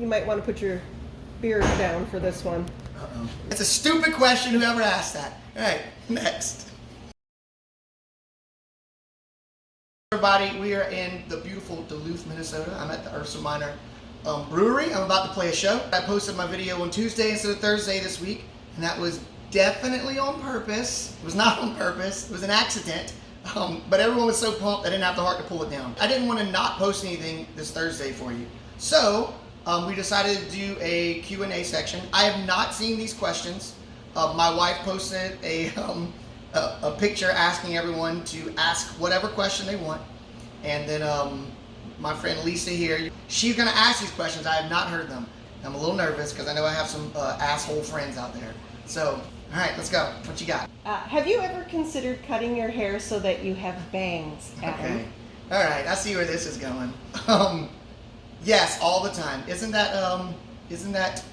You might want to put your beard down for this one. Uh-oh. It's a stupid question, whoever asked that. All right, next. Everybody, we are in the beautiful Duluth, Minnesota. I'm at the Ursa Minor Brewery. I'm about to play a show. I posted my video on Tuesday instead of Thursday this week, and that was definitely on purpose. It was not on purpose. It was an accident. But everyone was so pumped I didn't have the heart to pull it down. I didn't want to not post anything this Thursday for you. So we decided to do a Q&A section. I have not seen these questions. My wife posted a picture asking everyone to ask whatever question they want. And then my friend Lisa here, she's going to ask these questions. I have not heard them. I'm a little nervous because I know I have some asshole friends out there. So, all right, let's go. What you got? Have you ever considered cutting your hair so that you have bangs, Adam? Okay. All right, I see where this is going. Yes, all the time. Isn't that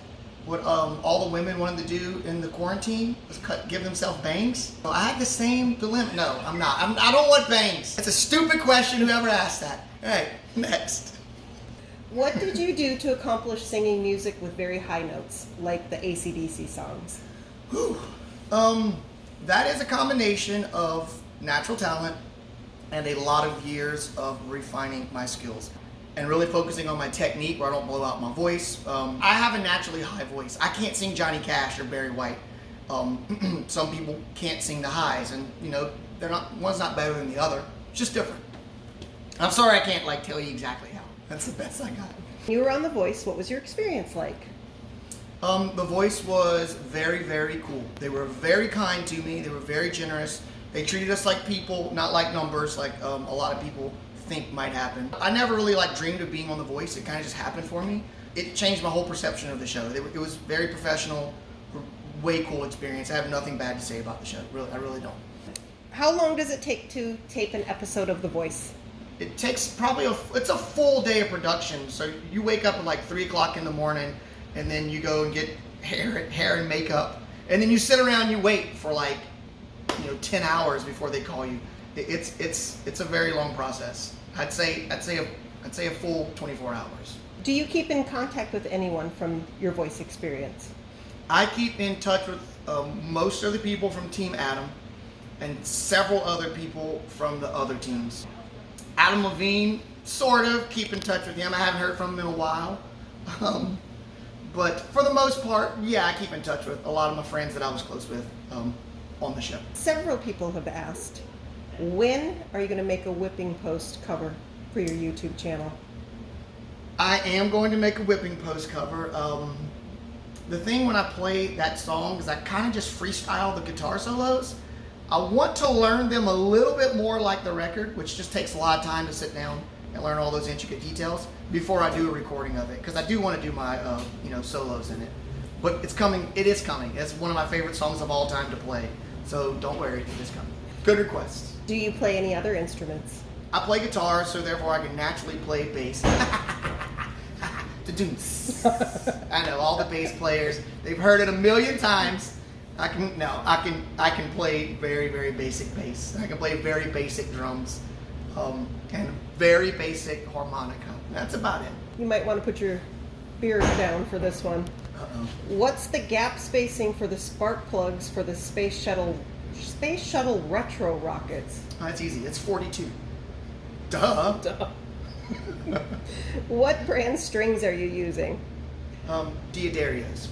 what all the women wanted to do in the quarantine? Was give themselves bangs? Well, I had the same dilemma. No, I'm not. I don't want bangs. It's a stupid question, whoever asked that. All right, next. What did you do to accomplish singing music with very high notes, like the AC/DC songs? Whew. That is a combination of natural talent and a lot of years of refining my skills and really focusing on my technique where I don't blow out my voice. I have a naturally high voice. I can't sing Johnny Cash or Barry White. Some people can't sing the highs, and you know, one's not better than the other. It's just different. I'm sorry I can't tell you exactly how. That's the best I got. You were on The Voice. What was your experience like? The Voice was very, very cool. They were very kind to me. They were very generous. They treated us like people, not like numbers, like a lot of people think might happen. I never really dreamed of being on The Voice. It kind of just happened for me. It changed my whole perception of the show. It was very professional, way cool experience. I have nothing bad to say about the show. Really, I really don't. How long does it take to tape an episode of The Voice? It takes probably it's a full day of production. So you wake up at 3 o'clock in the morning, and then you go and get hair and makeup, and then you sit around and you wait for 10 hours before they call you. It's a very long process. I'd say a full 24 hours. Do you keep in contact with anyone from your Voice experience? I keep in touch with most of the people from Team Adam and several other people from the other teams. Adam Levine, sort of keep in touch with him. I haven't heard from him in a while. But for the most part, yeah, I keep in touch with a lot of my friends that I was close with on the show. Several people have asked, when are you going to make a whipping post cover for your YouTube channel? I am going to make a whipping post cover. The thing when I play that song is I kind of just freestyle the guitar solos. I want to learn them a little bit more like the record, which just takes a lot of time to sit down and learn all those intricate details before I do a recording of it, because I do want to do my solos in it. But it's coming. It is coming. It's one of my favorite songs of all time to play. So don't worry, it is coming. Good request. Do you play any other instruments? I play guitar, so therefore I can naturally play bass. Da-doons. I know all the bass players. They've heard it a million times. I can play very, very basic bass. I can play very basic drums, and very basic harmonica. That's about it. You might want to put your beard down for this one. Uh-oh. What's the gap spacing for the spark plugs for the space shuttle retro rockets? Oh, that's easy. It's 42. Duh. What brand strings are you using? Diodarios.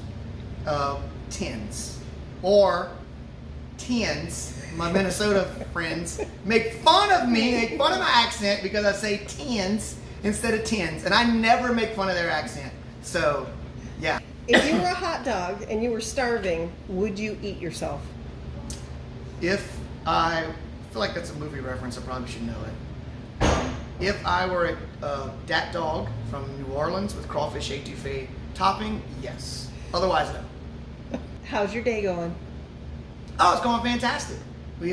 10s. Or 10s. My Minnesota friends make fun of me, make fun of my accent because I say 10s instead of 10s. And I never make fun of their accent. So, yeah. If you were a hot dog and you were starving, would you eat yourself? I feel like that's a movie reference. I probably should know it. If I were a dat dog from New Orleans with crawfish etouffee topping, yes. Otherwise, no. How's your day going? Oh, it's going fantastic. We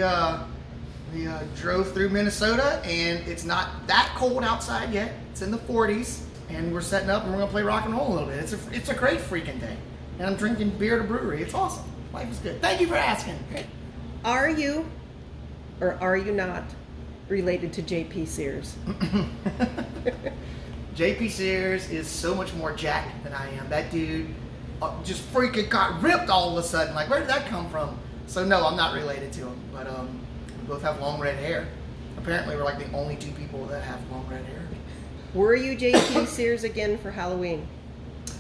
drove through Minnesota, and it's not that cold outside yet. It's in the 40s, and we're setting up, and we're gonna play rock and roll a little bit. It's a great freaking day, and I'm drinking beer at a brewery. It's awesome. Life is good. Thank you for asking. Are you, or are you not, related to J.P. Sears? JP Sears is so much more jacked than I am. That dude just freaking got ripped all of a sudden. Like, where did that come from? So no, I'm not related to him, but we both have long red hair. Apparently, we're like the only two people that have long red hair. Were you JP Sears again for Halloween?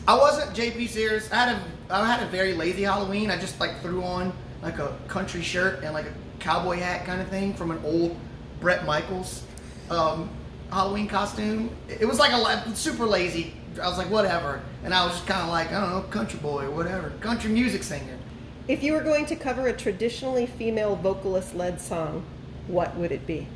I wasn't JP Sears. I had a very lazy Halloween. I just like threw on like a country shirt and like a cowboy hat kind of thing from an old Bret Michaels Halloween costume. It was like super lazy. I was like, whatever. And I was just kind of like, I don't know, country boy or whatever. Country music singer. If you were going to cover a traditionally female vocalist-led song, what would it be?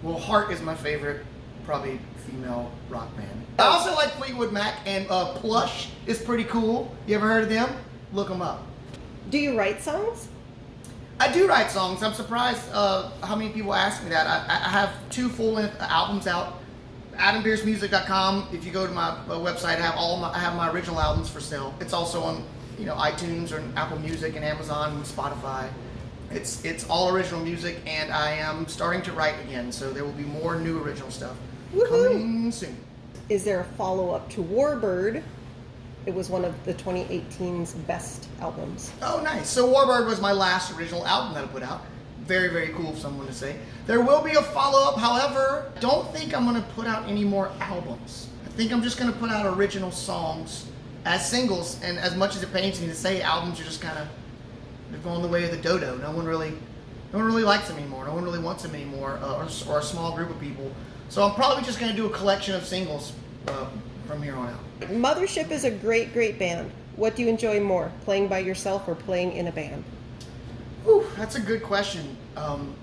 Well, Heart is my favorite, probably female rock band. I also like Fleetwood Mac, and Plush is pretty cool. You ever heard of them? Look them up. Do you write songs? I do write songs. I'm surprised how many people ask me that. I have 2 full-length albums out. AdamPearceMusic.com. If you go to my website, I have my original albums for sale. It's also on iTunes or Apple Music and Amazon and Spotify. It's all original music, and I am starting to write again. So there will be more new original stuff coming soon. Is there a follow-up to Warbird? It was one of the 2018's best albums. Oh, nice. So Warbird was my last original album that I put out. Very, very cool of someone to say. There will be a follow-up. However, don't think I'm going to put out any more albums. I think I'm just going to put out original songs as singles. And as much as it pains me to say, albums are just kind of, they're going the way of the dodo. No one really likes them anymore. No one really wants them anymore, or a small group of people. So I'm probably just going to do a collection of singles from here on out. Mothership is a great, great band. What do you enjoy more, playing by yourself or playing in a band? Whew, that's a good question. I'm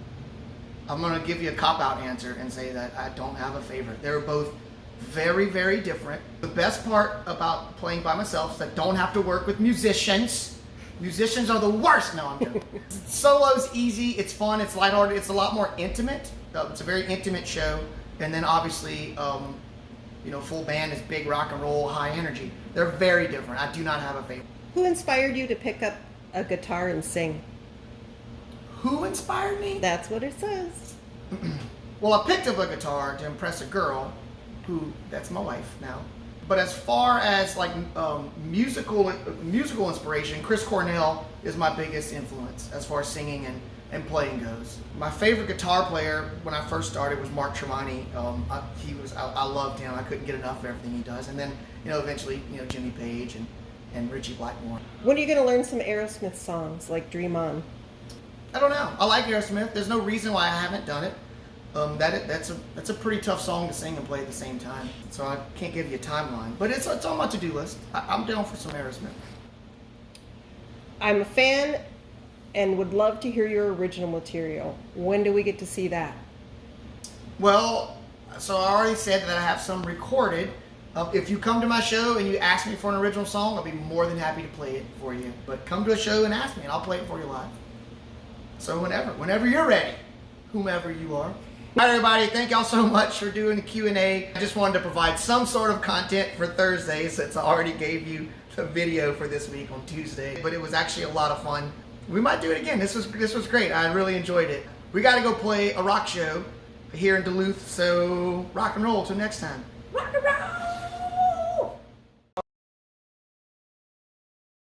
going to give you a cop-out answer and say that I don't have a favorite. They're both very, very different. The best part about playing by myself is that I don't have to work with musicians. Musicians are the worst. No, I'm joking. Solo's easy. It's fun. It's lighthearted. It's a lot more intimate. It's a very intimate show. And then obviously, full band is big rock and roll, high energy. They're very different. I do not have a favorite. Who inspired you to pick up a guitar and sing? Who inspired me? That's what it says. Well, I picked up a guitar to impress a girl that's my wife now. But as far as like musical inspiration, Chris Cornell is my biggest influence as far as singing and playing goes. My favorite guitar player when I first started was Mark Tremonti. I loved him. I couldn't get enough of everything he does. And then eventually Jimmy Page and Richie Blackmore. When are you going to learn some Aerosmith songs like Dream On? I don't know. I like Aerosmith. There's no reason why I haven't done it. That's a pretty tough song to sing and play at the same time. So I can't give you a timeline. But it's on my to-do list. I'm down for some Aerosmith. I'm a fan and would love to hear your original material. When do we get to see that? Well, so I already said that I have some recorded. If you come to my show and you ask me for an original song, I'll be more than happy to play it for you. But come to a show and ask me, and I'll play it for you live. So whenever you're ready, whomever you are. All right, everybody, thank y'all so much for doing the Q&A. I just wanted to provide some sort of content for Thursday since I already gave you the video for this week on Tuesday. But it was actually a lot of fun. We might do it again. This was great. I really enjoyed it. We got to go play a rock show here in Duluth, so rock and roll till next time. Rock and roll.